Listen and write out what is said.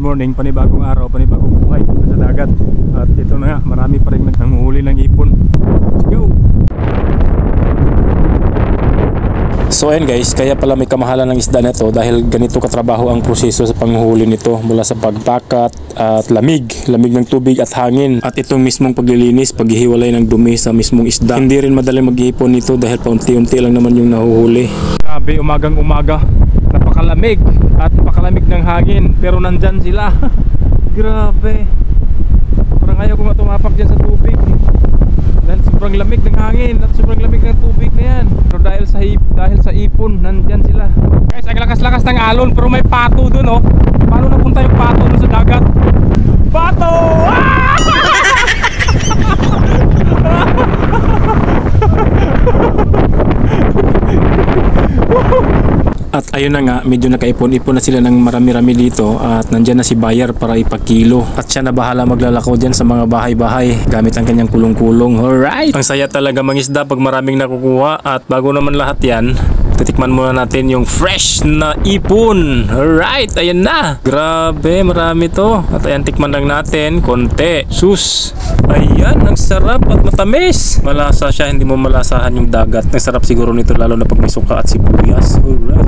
morning, panibagong araw, panibagong buhay dito sa dagat. At ito na nga, marami pa rin nanguhuli ng ipon. Let's go! So ayan guys, kaya pala may kamahalan ng isda nito dahil ganito katrabaho ang proseso sa panghuli nito, mula sa pagpakat at lamig ng tubig at hangin, at itong mismong paglilinis, paghihiwalay ng dumi sa mismong isda. Hindi rin madaling mag-iipon nito dahil paunti-unti lang naman yung nahuhuli. Grabe, umagang umaga, napakalamig at napakalamig ng hangin, pero nandyan sila. Grabe, parang ayaw ko nga tumapak dyan sa tubig dahil sobrang lamig ng hangin at sobrang lamig ng tubig na yan. Pero dahil sa ipon, nandyan sila. Guys, ang lakas-lakas ng alon, pero may pato dun, oh. Paano napunta yung pato dun sa dagat? Pato! Ah! At ayun na nga, medyo nakaipon-ipon na sila ng marami-rami dito, at nandyan na si buyer para ipakilo. At siya na bahala maglalakaw dyan sa mga bahay-bahay gamit ang kanyang kulong-kulong. Alright! Ang saya talaga mangisda pag maraming nakukuha. At bago naman lahat yan, titikman muna natin yung fresh na ipon. Alright, ayan na. Grabe, marami to. At ayan, tikman lang natin, konti. Sus! Ayan, ang sarap at matamis. Malasa siya, hindi mo malasahan yung dagat. Ang sarap siguro nito lalo na pag may suka at sibuyas. Alright.